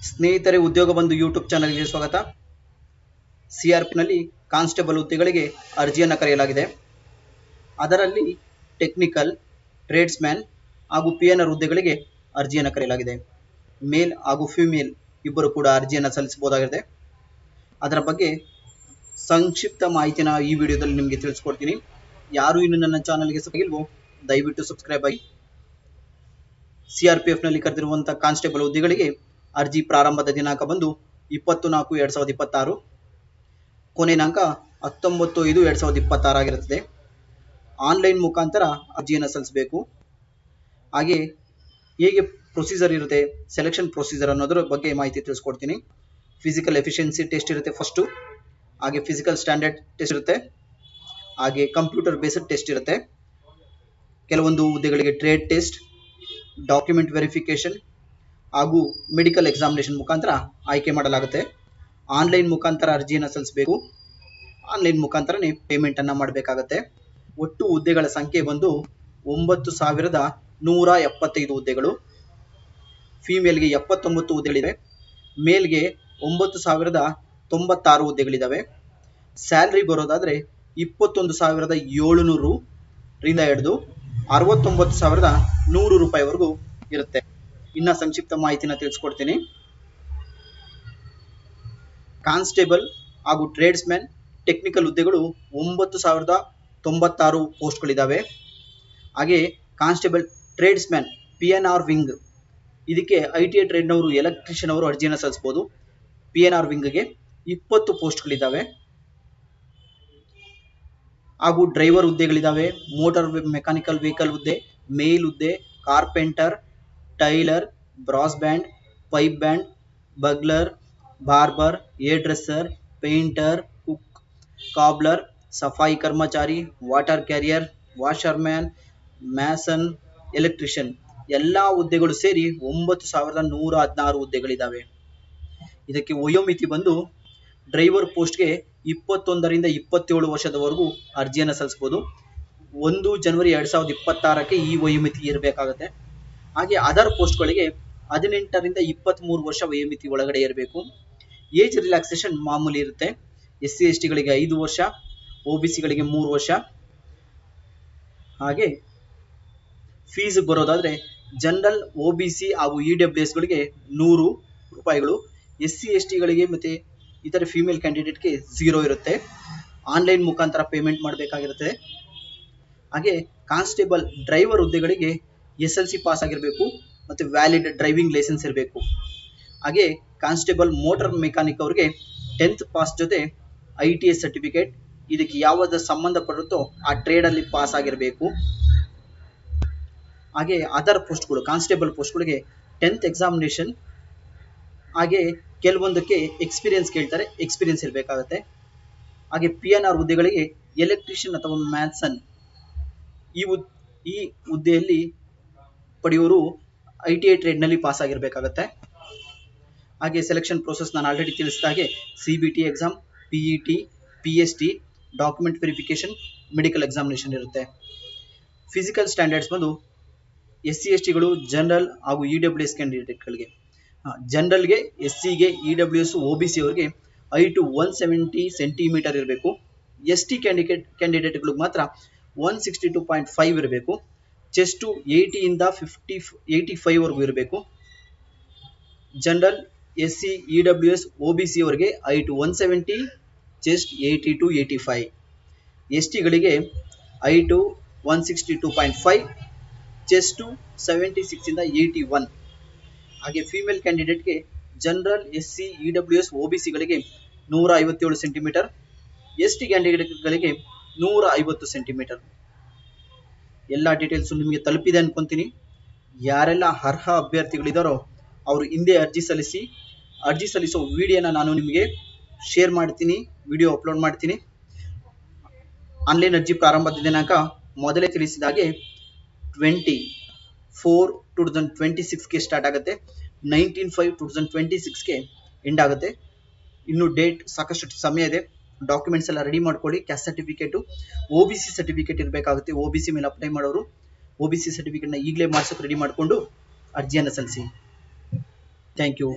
ಸ್ನೇಹಿತರೆ, ಉದ್ಯೋಗ ಬಂಧು ಯೂಟ್ಯೂಬ್ ಚಾನಲ್ಗೆ ಸ್ವಾಗತ. ಸಿಆರ್ಪಿನಲ್ಲಿ ಕಾನ್ಸ್ಟೇಬಲ್ ಹುದ್ದೆಗಳಿಗೆ ಅರ್ಜಿಯನ್ನು ಕರೆಯಲಾಗಿದೆ. ಅದರಲ್ಲಿ ಟೆಕ್ನಿಕಲ್, ಟ್ರೇಡ್ಸ್ಮ್ಯಾನ್ ಹಾಗೂ ಪಿಎನ್ಆರ್ ಹುದ್ದೆಗಳಿಗೆ ಅರ್ಜಿಯನ್ನು ಕರೆಯಲಾಗಿದೆ. ಮೇಲ್ ಹಾಗೂ ಫಿಮೇಲ್ ಇಬ್ಬರು ಕೂಡ ಅರ್ಜಿಯನ್ನು ಸಲ್ಲಿಸಬಹುದಾಗಿದೆ. ಅದರ ಬಗ್ಗೆ ಸಂಕ್ಷಿಪ್ತ ಮಾಹಿತಿನ ಈ ವಿಡಿಯೋದಲ್ಲಿ ನಿಮಗೆ ತಿಳಿಸ್ಕೊಡ್ತೀನಿ. ಯಾರು ಇನ್ನು ನನ್ನ ಚಾನಲ್ಗೆ ಸಬ್ಸ್ಕ್ರೈಬ್ ದಯವಿಟ್ಟು ಸಬ್ಸ್ಕ್ರೈಬ್ ಆಗಿ. ಸಿಆರ್ಪಿಎಫ್ನಲ್ಲಿ ಕರೆದಿರುವಂತಹ ಕಾನ್ಸ್ಟೇಬಲ್ ಹುದ್ದೆಗಳಿಗೆ ಅರ್ಜಿ ಪ್ರಾರಂಭದ ದಿನಾಂಕ ಬಂದು 20/4/2026, ಕೊನೆ ದಿನಾಂಕ 19/5/2026 ಆಗಿರುತ್ತದೆ. ಆನ್ಲೈನ್ ಮುಖಾಂತರ ಅರ್ಜಿಯನ್ನು ಸಲ್ಲಿಸಬೇಕು. ಹಾಗೆ ಹೇಗೆ ಪ್ರೊಸೀಜರ್ ಇರುತ್ತೆ, ಸೆಲೆಕ್ಷನ್ ಪ್ರೊಸೀಜರ್ ಅನ್ನೋದ್ರ ಬಗ್ಗೆ ಮಾಹಿತಿ ತಿಳಿಸ್ಕೊಡ್ತೀನಿ. ಫಿಸಿಕಲ್ ಎಫಿಷಿಯನ್ಸಿ ಟೆಸ್ಟ್ ಇರುತ್ತೆ ಫಸ್ಟು, ಹಾಗೆ ಫಿಸಿಕಲ್ ಸ್ಟ್ಯಾಂಡರ್ಡ್ ಟೆಸ್ಟ್ ಇರುತ್ತೆ, ಹಾಗೆ ಕಂಪ್ಯೂಟರ್ ಬೇಸ್ಡ್ ಟೆಸ್ಟ್ ಇರುತ್ತೆ. ಕೆಲವೊಂದು ಹುದ್ದೆಗಳಿಗೆ ಟ್ರೇಡ್ ಟೆಸ್ಟ್, ಡಾಕ್ಯುಮೆಂಟ್ ವೆರಿಫಿಕೇಶನ್ ಹಾಗೂ ಮೆಡಿಕಲ್ ಎಕ್ಸಾಮಿನೇಷನ್ ಮುಖಾಂತರ ಆಯ್ಕೆ ಮಾಡಲಾಗುತ್ತೆ. ಆನ್ಲೈನ್ ಮುಖಾಂತರ ಅರ್ಜಿಯನ್ನು ಸಲ್ಲಿಸಬೇಕು. ಆನ್ಲೈನ್ ಮುಖಾಂತರನೇ ಪೇಮೆಂಟನ್ನು ಮಾಡಬೇಕಾಗತ್ತೆ. ಒಟ್ಟು ಹುದ್ದೆಗಳ ಸಂಖ್ಯೆ ಬಂದು 9,175 ಹುದ್ದೆಗಳು. ಫಿಮೇಲ್ಗೆ 79 ಹುದ್ದೆಗಳಿವೆ. ಮೇಲ್ಗೆ 9,096 ಹುದ್ದೆಗಳಿದ್ದಾವೆ. ಸ್ಯಾಲ್ರಿ ಬರೋದಾದರೆ 21,700 ರಿಂದ ಹಿಡಿದು 69,100 ರೂಪಾಯಿವರೆಗೂ ಇರುತ್ತೆ. ಇನ್ನ ಸಂಕ್ಷಿಪ್ತ ಮಾಹಿತಿನ ತಿಳಿಸ್ಕೊಡ್ತೀನಿ. ಕಾನ್ಸ್ಟೇಬಲ್ ಹಾಗೂ ಟ್ರೇಡ್ಸ್ಮ್ಯಾನ್ ಟೆಕ್ನಿಕಲ್ ಹುದ್ದೆಗಳು 9,096 ಪೋಸ್ಟ್ಗಳಿದ್ದಾವೆ. ಹಾಗೆ ಕಾನ್ಸ್ಟೇಬಲ್ ಟ್ರೇಡ್ಸ್ಮ್ಯಾನ್ ಪಿಎನ್ಆರ್ ವಿಂಗ್, ಇದಕ್ಕೆ ITI ಟ್ರೇಡ್ನವರು, ಎಲೆಕ್ಟ್ರಿಷಿಯನ್ ಅವರು ಅರ್ಜಿಯನ್ನು ಸಲ್ಲಿಸಬಹುದು. ಪಿಎನ್ಆರ್ ವಿಂಗ್ಗೆ 20 ಪೋಸ್ಟ್ಗಳಿದ್ದಾವೆ. ಹಾಗೂ ಡ್ರೈವರ್ ಹುದ್ದೆಗಳಿದ್ದಾವೆ. ಮೋಟಾರ್ ಮೆಕ್ಯಾನಿಕಲ್ ವೆಹಿಕಲ್ ಹುದ್ದೆ, ಮೇಲ್ ಹುದ್ದೆ, carpenter, tailor, brass band, pipe band, bugler, barber, hair dresser, painter, cook, cobbler, safai karmachari, water carrier, washerman, mason, electrician ಎಲ್ಲ ಹುದ್ದೆಗಳು ಸೇರಿ 9,116 ಹುದ್ದೆಗಳಿದ್ದಾವೆ. ಇದಕ್ಕೆ ವಯೋಮಿತಿ ಬಂದು ಡ್ರೈವರ್ ಪೋಸ್ಟ್ಗೆ 21 ರಿಂದ 27 ವರ್ಷದವರೆಗೂ ಅರ್ಜಿಯನ್ನು ಸಲ್ಲಿಸಬಹುದು. 1 ಜನವರಿ 2026ಕ್ಕೆ ಈ ವಯೋಮಿತಿ ಇರಬೇಕಾಗುತ್ತೆ. ಹಾಗೆ ಅದರ್ ಪೋಸ್ಟ್ಗಳಿಗೆ 18 ರಿಂದ 23 ವರ್ಷ ವಯೋಮಿತಿ ಒಳಗಡೆ ಇರಬೇಕು. ಏಜ್ ರಿಲ್ಯಾಕ್ಸೇಷನ್ ಮಾಮೂಲಿ ಇರುತ್ತೆ. SC STಗಳಿಗೆ 5 ವರ್ಷ, OBCಗಳಿಗೆ 3 ವರ್ಷ. ಹಾಗೆ ಫೀಸ್ ಬರೋದಾದ್ರೆ ಜನರಲ್, OBC ಹಾಗೂ EWS ಗಳಿಗೆ 100 ರೂಪಾಯಿಗಳು, SC STಗಳಿಗೆ ಮತ್ತೆ ಇತರ ಫಿಮೇಲ್ ಕ್ಯಾಂಡಿಡೇಟ್ಗೆ 0 ಇರುತ್ತೆ. ಆನ್ಲೈನ್ ಮುಖಾಂತರ ಪೇಮೆಂಟ್ ಮಾಡಬೇಕಾಗಿರುತ್ತೆ. ಹಾಗೆ ಕಾನ್ಸ್ಟೇಬಲ್ ಡ್ರೈವರ್ ಹುದ್ದೆಗಳಿಗೆ SLC ಪಾಸ್ ಆಗಿರಬೇಕು ಮತ್ತು ವ್ಯಾಲಿಡ್ ಡ್ರೈವಿಂಗ್ ಲೈಸೆನ್ಸ್ ಇರಬೇಕು. ಹಾಗೆ ಕಾನ್ಸ್ಟೇಬಲ್ ಮೋಟಾರ್ ಮೆಕ್ಯಾನಿಕ್ ಅವರಿಗೆ 10th ಪಾಸ್ ಜೊತೆ ITI ಸರ್ಟಿಫಿಕೇಟ್, ಇದಕ್ಕೆ ಯಾವ್ದು ಸಂಬಂಧಪಡುತ್ತೋ ಆ ಟ್ರೇಡಲ್ಲಿ ಪಾಸ್ ಆಗಿರಬೇಕು. ಹಾಗೆ ಅದರ್ ಪೋಸ್ಟ್ಗಳು, ಕಾನ್ಸ್ಟೇಬಲ್ ಪೋಸ್ಟ್ಗಳಿಗೆ 10th ಎಕ್ಸಾಮಿನೇಷನ್, ಹಾಗೆ ಕೆಲವೊಂದಕ್ಕೆ ಎಕ್ಸ್ಪೀರಿಯನ್ಸ್ ಕೇಳ್ತಾರೆ, ಎಕ್ಸ್ಪೀರಿಯನ್ಸ್ ಇರಬೇಕಾಗುತ್ತೆ. ಹಾಗೆ PNR ಹುದ್ದೆಗಳಿಗೆ ಎಲೆಕ್ಟ್ರಿಷಿಯನ್ ಅಥವಾ ಮ್ಯಾಸನ್ ಈ ಹುದ್ದೆಯಲ್ಲಿ ಪಡೆಯುವರು ITI ಟ್ರೇಡ್ನಲ್ಲಿ ಪಾಸ್ ಆಗಿರಬೇಕಾಗತ್ತೆ. ಹಾಗೆ ಸೆಲೆಕ್ಷನ್ ಪ್ರೋಸೆಸ್ ನಾನು ಆಲ್ರೆಡಿ ತಿಳಿಸಿದ ಹಾಗೆ CBT exam, PET, PST, document verification, medical examination ಇರುತ್ತೆ. ಫಿಸಿಕಲ್ ಸ್ಟ್ಯಾಂಡರ್ಡ್ಸ್ ಬಂದು SC STಗಳು, ಜನರಲ್ ಹಾಗೂ EWS ಕ್ಯಾಂಡಿಡೇಟ್ಗಳಿಗೆ, ಜನರಲ್ಗೆ, SCಗೆ, EWS, OBC ಅವರಿಗೆ ಹೈಟ್ 170 ಸೆಂಟಿಮೀಟರ್ ಇರಬೇಕು. ST ಕ್ಯಾಂಡಿಡೇಟ್ಗಳಿಗೆ ಮಾತ್ರ 162.5 ಇರಬೇಕು. ಚೆಸ್ಟ್ 80 ಇಂದ 85 ವರೆಗೂ ಇರಬೇಕು. ಜನರಲ್, SC, EWS, OBC ಅವರಿಗೆ ಹೈಟ್ 170, ಚೆಸ್ಟ್ 80 to 85. STಗಳಿಗೆ ಹೈಟ್ 162.5, ಚೆಸ್ಟ್ 76 ಇಂದ 81. ಹಾಗೆ ಫಿಮೇಲ್ ಕ್ಯಾಂಡಿಡೇಟ್ಗೆ ಜನರಲ್, SC, EWS, OBCಗಳಿಗೆ 157 ಸೆಂಟಿಮೀಟರ್, ST ಕ್ಯಾಂಡಿಡೇಟ್ಗಳಿಗೆ 150 ಸೆಂಟಿಮೀಟರ್. ಎಲ್ಲ ಡೀಟೇಲ್ಸು ನಿಮಗೆ ತಲುಪಿದೆ ಅನ್ಕೊಂತೀನಿ. ಯಾರೆಲ್ಲ ಅರ್ಹ ಅಭ್ಯರ್ಥಿಗಳಿದ್ದಾರೋ ಅವರು ಹಿಂದೆ ಅರ್ಜಿ ಸಲ್ಲಿಸೋ ವಿಡಿಯೋನ ನಾನು ನಿಮಗೆ ಶೇರ್ ಮಾಡ್ತೀನಿ, ವಿಡಿಯೋ ಅಪ್ಲೋಡ್ ಮಾಡ್ತೀನಿ. ಆನ್ಲೈನ್ ಅರ್ಜಿ ಪ್ರಾರಂಭದ ದಿನಾಂಕ ಮೊದಲೇ ತಿಳಿಸಿದ ಹಾಗೆ 20/4/2026ಗೆ ಸ್ಟಾರ್ಟ್ ಆಗುತ್ತೆ. 19/5/2026ಗೆ ಎಂಡ್ ಆಗುತ್ತೆ. ಇನ್ನು ಡೇಟ್ ಸಾಕಷ್ಟು ಸಮಯ ಇದೆ. ಡಾಕ್ಯುಮೆಂಟ್ಸ್ ಎಲ್ಲ ರೆಡಿ ಮಾಡ್ಕೊಳ್ಳಿ. ಕ್ಯಾಸ್ಟ್ ಸರ್ಟಿಫಿಕೇಟು, OBC ಸರ್ಟಿಫಿಕೇಟ್ ಇರಬೇಕಾಗುತ್ತೆ. OBC ಮೇಲೆ ಅಪ್ಲೈ ಮಾಡೋರು OBC ಸರ್ಟಿಫಿಕೇಟ್ನ ಈಗಲೇ ಮಾಡಿಸೋಕೆ ರೆಡಿ ಮಾಡಿಕೊಂಡು ಅರ್ಜಿಯನ್ನು ಸಲ್ಲಿಸಿ. Thank you.